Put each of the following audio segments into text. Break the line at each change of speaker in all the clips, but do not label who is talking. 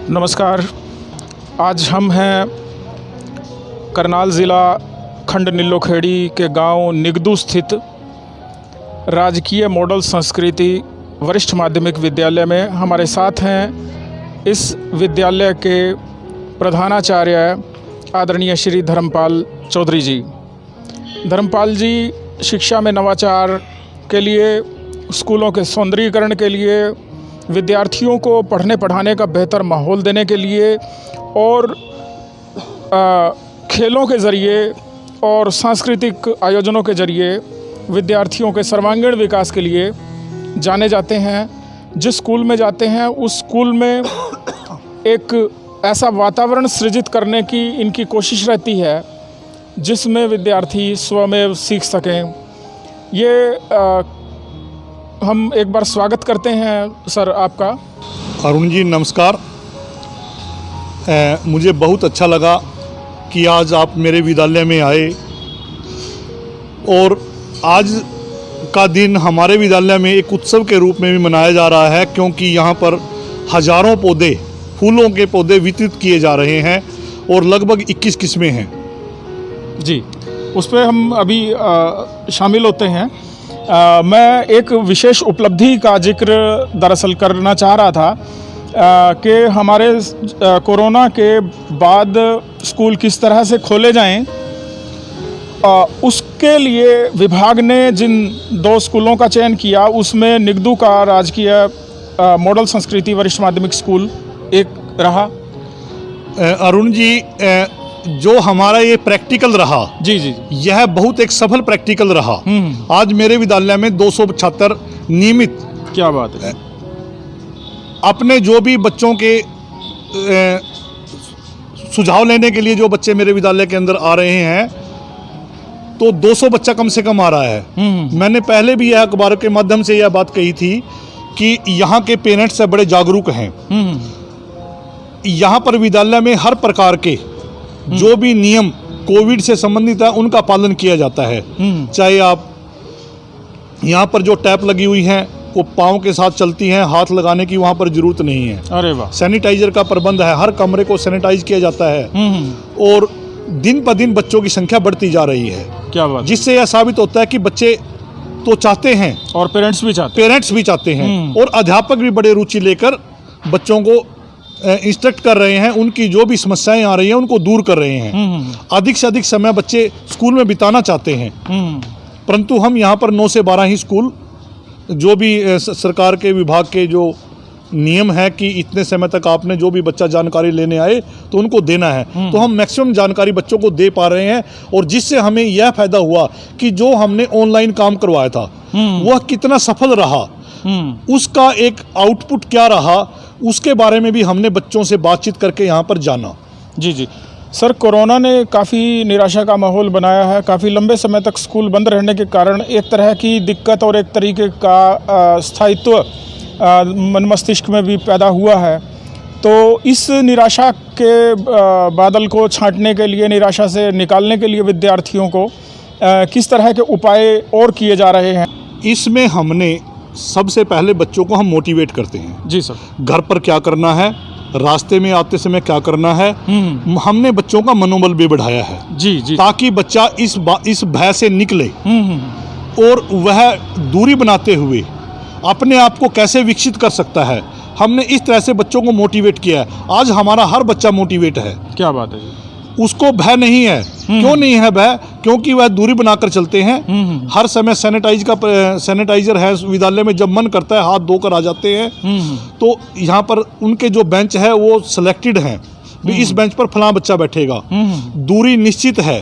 नमस्कार। आज हम हैं करनाल ज़िला खंड नीलोखेड़ी के गांव निगदू स्थित राजकीय मॉडल संस्कृति वरिष्ठ माध्यमिक विद्यालय में। हमारे साथ हैं इस विद्यालय के प्रधानाचार्य आदरणीय श्री धर्मपाल चौधरी जी। धर्मपाल जी शिक्षा में नवाचार के लिए, स्कूलों के सौंदर्यीकरण के लिए, विद्यार्थियों को पढ़ने पढ़ाने का बेहतर माहौल देने के लिए और खेलों के ज़रिए और सांस्कृतिक आयोजनों के ज़रिए विद्यार्थियों के सर्वांगीण विकास के लिए जाने जाते हैं। जिस स्कूल में जाते हैं उस स्कूल में एक ऐसा वातावरण सृजित करने की इनकी कोशिश रहती है जिसमें विद्यार्थी स्वयं सीख सकें। ये हम एक बार स्वागत करते हैं सर आपका।
अरुण जी नमस्कार। मुझे बहुत अच्छा लगा कि आज आप मेरे विद्यालय में आए और आज का दिन हमारे विद्यालय में एक उत्सव के रूप में भी मनाया जा रहा है, क्योंकि यहाँ पर हज़ारों पौधे, फूलों के पौधे वितरित किए जा रहे हैं और लगभग 21 किस्में हैं। जी,
उस पर हम अभी शामिल होते हैं। मैं एक विशेष उपलब्धि का जिक्र दरअसल करना चाह रहा था कि हमारे कोरोना के बाद स्कूल किस तरह से खोले जाएं। उसके लिए विभाग ने जिन 2 स्कूलों का चयन किया उसमें निगदू का राजकीय मॉडल संस्कृति वरिष्ठ माध्यमिक स्कूल एक रहा।
अरुण जी, जो हमारा ये प्रैक्टिकल रहा, जी जी, यह बहुत एक सफल प्रैक्टिकल रहा। आज मेरे विद्यालय में 200 छात्र नियमित,
क्या बात है,
अपने जो भी बच्चों के सुझाव लेने के लिए जो बच्चे मेरे विद्यालय के अंदर आ रहे हैं, तो 200 बच्चा कम से कम आ रहा है। मैंने पहले भी यह अखबार के माध्यम से यह बात कही थी कि यहाँ के पेरेंट्स से बड़े जागरूक हैं। यहाँ पर विद्यालय में हर प्रकार के जो भी नियम कोविड से संबंधित है उनका पालन किया जाता है। चाहे आप यहाँ पर जो टैप लगी हुई हैं वो पाँव के साथ चलती हैं, हाथ लगाने की वहाँ पर जरूरत नहीं है।
अरे वाह।
सैनिटाइजर का प्रबंध है, हर कमरे को सैनिटाइज किया जाता है और दिन ब दिन बच्चों की संख्या बढ़ती जा रही है।
क्या बात।
जिससे यह साबित होता है कि बच्चे तो चाहते हैं
और पेरेंट्स भी चाहते
हैं और अध्यापक भी बड़े रुचि लेकर बच्चों को इंस्ट्रक्ट कर रहे हैं, उनकी जो भी समस्याएं आ रही हैं उनको दूर कर रहे हैं। अधिक से अधिक समय बच्चे स्कूल में बिताना चाहते हैं, परंतु हम यहाँ पर 9 से 12 ही स्कूल, जो भी सरकार के विभाग के जो नियम है कि इतने समय तक आपने जो भी बच्चा जानकारी लेने आए तो उनको देना है, तो हम मैक्सिमम जानकारी बच्चों को दे पा रहे हैं। और जिससे हमें यह फायदा हुआ कि जो हमने ऑनलाइन काम करवाया था वह कितना सफल रहा, उसका एक आउटपुट क्या रहा, उसके बारे में भी हमने बच्चों से बातचीत करके यहाँ पर जाना।
जी जी सर, कोरोना ने काफ़ी निराशा का माहौल बनाया है। काफ़ी लंबे समय तक स्कूल बंद रहने के कारण एक तरह की दिक्कत और एक तरीके का स्थायित्व मन मस्तिष्क में भी पैदा हुआ है। तो इस निराशा के बादल को छांटने के लिए, निराशा से निकालने के लिए विद्यार्थियों को किस तरह के उपाय और किए जा रहे हैं?
इसमें हमने सबसे पहले बच्चों को हम मोटिवेट करते हैं।
जी सर।
घर पर क्या करना है, रास्ते में आते समय क्या करना है, हमने बच्चों का मनोबल भी बढ़ाया है।
जी जी, ताकि
बच्चा इस भय से निकले और वह दूरी बनाते हुए अपने आप को कैसे विकसित कर सकता है। हमने इस तरह से बच्चों को मोटिवेट किया है। आज हमारा हर बच्चा मोटिवेट है।
क्या बात है।
उसको भय नहीं है। क्यों नहीं है भय? क्योंकि वह दूरी बनाकर चलते हैं। हर समय सैनिटाइजर है विद्यालय में, जब मन करता है हाथ धोकर आ जाते हैं। तो यहाँ पर उनके जो बेंच है वो सिलेक्टेड हैं, इस बेंच पर फलां बच्चा बैठेगा। दूरी निश्चित है।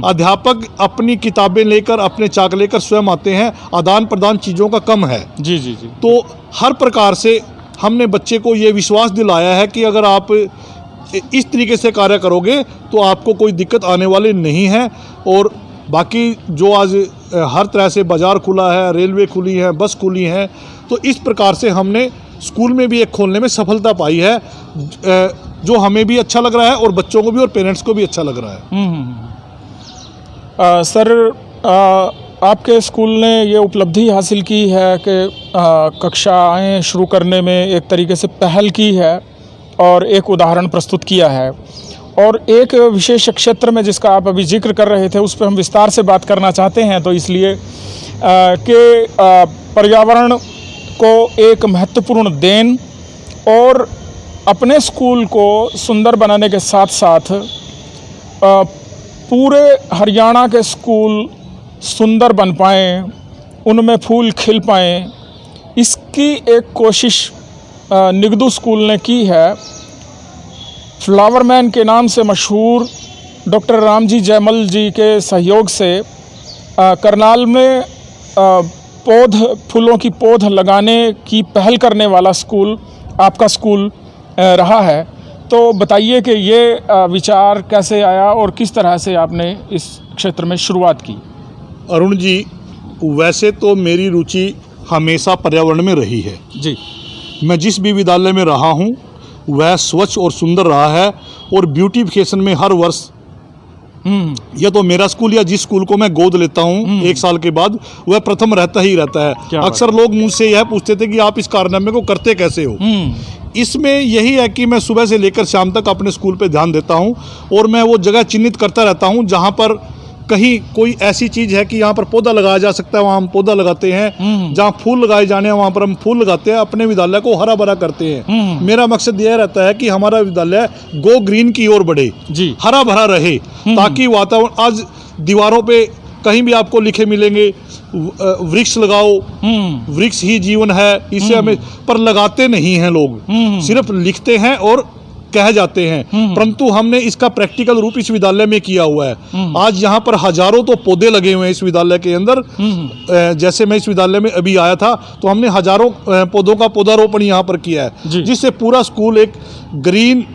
अध्यापक अपनी किताबें लेकर, अपने चाक लेकर स्वयं आते हैं। आदान प्रदान चीज़ों का कम है।
जी जी जी।
तो हर प्रकार से हमने बच्चे को ये विश्वास दिलाया है कि अगर आप इस तरीके से कार्य करोगे तो आपको कोई दिक्कत आने वाली नहीं है। और बाकी जो आज हर तरह से बाज़ार खुला है, रेलवे खुली है, बस खुली है, तो इस प्रकार से हमने स्कूल में भी एक खोलने में सफलता पाई है, जो हमें भी अच्छा लग रहा है और बच्चों को भी और पेरेंट्स को भी अच्छा लग रहा है।
सर, आपके स्कूल ने ये उपलब्धि हासिल की है कि कक्षाएं शुरू करने में एक तरीके से पहल की है और एक उदाहरण प्रस्तुत किया है, और एक विशेष क्षेत्र में जिसका आप अभी जिक्र कर रहे थे उस पर हम विस्तार से बात करना चाहते हैं। तो इसलिए कि पर्यावरण को एक महत्वपूर्ण देन और अपने स्कूल को सुंदर बनाने के साथ साथ पूरे हरियाणा के स्कूल सुंदर बन पाएँ, उनमें फूल खिल पाएँ, इसकी एक कोशिश निगदू स्कूल ने की है। फ्लावरमैन के नाम से मशहूर डॉक्टर रामजी जयमल जी के सहयोग से करनाल में फूलों की पौध लगाने की पहल करने वाला स्कूल आपका स्कूल रहा है। तो बताइए कि ये विचार कैसे आया और किस तरह से आपने इस क्षेत्र में शुरुआत की।
अरुण जी, वैसे तो मेरी रुचि हमेशा पर्यावरण में रही है
जी।
मैं जिस भी विद्यालय में रहा हूँ वह स्वच्छ और सुंदर रहा है, और ब्यूटिफिकेशन में हर वर्ष यह तो मेरा स्कूल या जिस स्कूल को मैं गोद लेता हूँ 1 साल के बाद वह प्रथम रहता ही रहता है। अक्सर लोग मुझसे यह पूछते थे कि आप इस कारनामे को करते कैसे हो। इसमें यही है कि मैं सुबह से लेकर शाम तक अपने स्कूल पे ध्यान देता हूँ, और मैं वो जगह चिन्हित करता रहता हूँ जहाँ पर कहीं कोई ऐसी चीज़ है कि यहाँ पर पौधा लगाया जा सकता है, वहाँ हम पौधा लगाते हैं। जहाँ फूल लगाए जाने हैं वहाँ पर हम फूल लगाते हैं, अपने विद्यालय को हरा भरा करते हैं। मेरा मकसद यह रहता है कि हमारा विद्यालय गो ग्रीन की ओर बढ़े जी, हरा भरा रहे, ताकि वातावरण, आज दीवारों पे कहीं भी आपको लिखे मिलेंगे वृक्ष लगाओ, वृक्ष ही जीवन है, इसे हमें, पर लगाते नहीं हैं लोग, सिर्फ लिखते हैं और कह जाते हैं, परंतु हमने इसका प्रैक्टिकल रूप इस विद्यालय में किया हुआ है। आज यहाँ पर हजारों तो पौधे लगे हुए हैं इस विद्यालय के अंदर। जैसे मैं इस विद्यालय में अभी आया था तो हमने हजारों पौधों का पौधारोपण यहाँ पर किया है, जिससे पूरा स्कूल एक ग्रीन,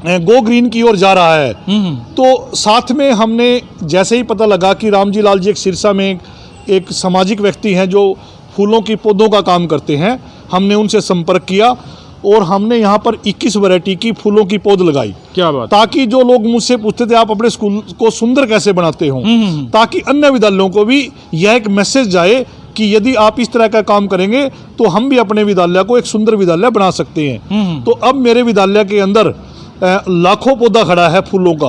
गो ग्रीन की ओर जा रहा है। तो साथ में हमने जैसे ही पता लगा कि रामजी लाल जी एक सिरसा में एक सामाजिक व्यक्ति हैं जो फूलों की पौधों का काम करते हैं, हमने उनसे संपर्क किया और हमने यहाँ पर 21 वैरायटी की फूलों की पौध लगाई। क्या बात। ताकि जो लोग मुझसे पूछते थे आप अपने स्कूल को सुंदर कैसे बनाते हो, ताकि अन्य विद्यालयों को भी यह एक मैसेज जाए कि यदि आप इस तरह का काम करेंगे तो हम भी अपने विद्यालय को एक सुंदर विद्यालय बना सकते हैं। तो अब मेरे विद्यालय के अंदर लाखों पौधा खड़ा है फूलों का,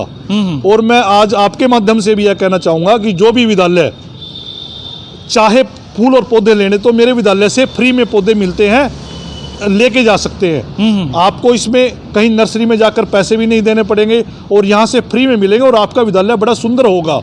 और मैं आज आपके माध्यम से भी यह कहना चाहूँगा कि जो भी विद्यालय चाहे फूल और पौधे लेने तो मेरे विद्यालय से फ्री में पौधे मिलते हैं, लेके जा सकते हैं। आपको इसमें कहीं नर्सरी में जाकर पैसे भी नहीं देने पड़ेंगे और यहाँ से फ्री में मिलेंगे और आपका विद्यालय बड़ा सुंदर होगा।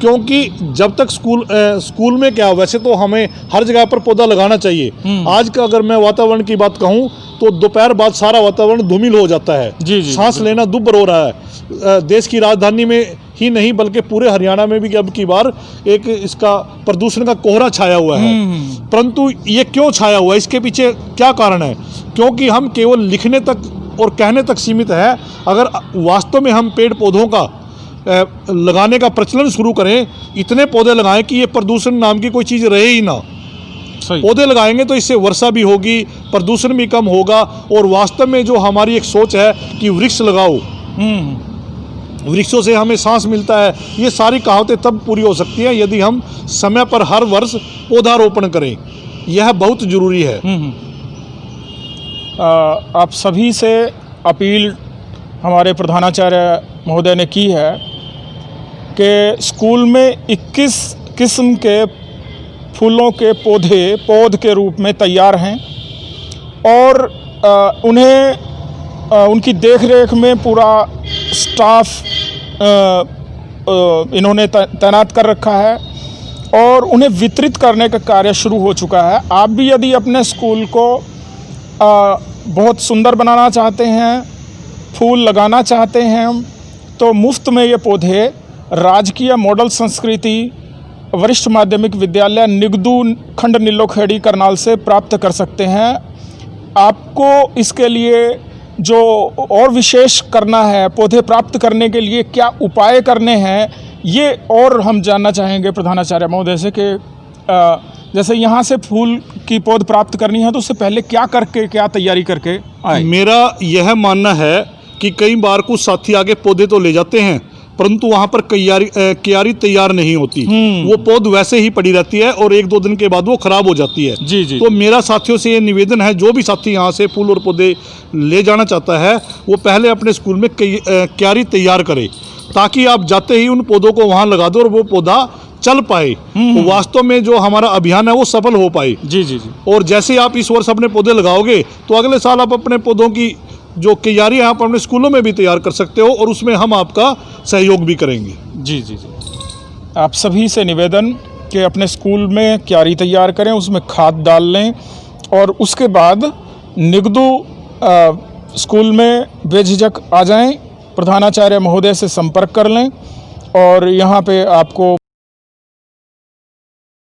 क्योंकि जब तक स्कूल में क्या, वैसे तो हमें हर जगह पर पौधा लगाना चाहिए। आज का अगर मैं वातावरण की बात कहूँ तो दोपहर बाद सारा वातावरण धूमिल हो जाता है, सांस लेना दुभर हो रहा है। देश की राजधानी में ही नहीं बल्कि पूरे हरियाणा में भी अब की बार एक इसका प्रदूषण का कोहरा छाया हुआ है। परंतु ये क्यों छाया हुआ है, इसके पीछे क्या कारण है? क्योंकि हम केवल लिखने तक और कहने तक सीमित है। अगर वास्तव में हम पेड़ पौधों का लगाने का प्रचलन शुरू करें, इतने पौधे लगाएं कि ये प्रदूषण नाम की कोई चीज़ रहे ही ना। पौधे लगाएंगे तो इससे वर्षा भी होगी, प्रदूषण भी कम होगा, और वास्तव में जो हमारी एक सोच है कि वृक्ष लगाओ, वृक्षों से हमें सांस मिलता है, ये सारी कहावतें तब पूरी हो सकती हैं यदि हम समय पर हर वर्ष पौधारोपण करें। यह बहुत जरूरी है।
आप सभी से अपील हमारे प्रधानाचार्य महोदय ने की है कि स्कूल में 21 किस्म के फूलों के पौध के रूप में तैयार हैं, और उन्हें उनकी देखरेख में पूरा स्टाफ इन्होंने तैनात कर रखा है और उन्हें वितरित करने का कार्य शुरू हो चुका है। आप भी यदि अपने स्कूल को बहुत सुंदर बनाना चाहते हैं, फूल लगाना चाहते हैं, तो मुफ्त में ये पौधे राजकीय मॉडल संस्कृति वरिष्ठ माध्यमिक विद्यालय निगदू खंड नीलोखेड़ी करनाल से प्राप्त कर सकते हैं। आपको इसके लिए जो और विशेष करना है, पौधे प्राप्त करने के लिए क्या उपाय करने हैं, ये और हम जानना चाहेंगे प्रधानाचार्य महोदय से कि जैसे यहाँ से फूल की पौध प्राप्त करनी है तो उससे पहले क्या तैयारी करके आए?
मेरा यह मानना है कि कई बार कुछ साथी आगे पौधे तो ले जाते हैं परंतु वहाँ पर क्यारी तैयार नहीं होती, वो पौध वैसे ही पड़ी रहती है और 1-2 दिन के बाद वो खराब हो जाती है।
जी जी।
तो मेरा साथियों से ये निवेदन है, जो भी साथी यहाँ से फूल और पौधे ले जाना चाहता है वो पहले अपने स्कूल में क्यारी तैयार करे ताकि आप जाते ही उन पौधों को वहाँ लगा दो और वो पौधा चल पाए, तो वास्तव में जो हमारा अभियान है वो सफल हो पाए।
जी जी जी।
और जैसे आप इस वर्ष अपने पौधे लगाओगे तो अगले साल आप अपने पौधों की जो क्यारी है आप अपने स्कूलों में भी तैयार कर सकते हो और उसमें हम आपका सहयोग भी करेंगे।
जी जी जी। आप सभी से निवेदन कि अपने स्कूल में क्यारी तैयार करें, उसमें खाद डाल लें और उसके बाद निगदू स्कूल में बेझिझक आ जाएं, प्रधानाचार्य महोदय से संपर्क कर लें और यहाँ पे आपको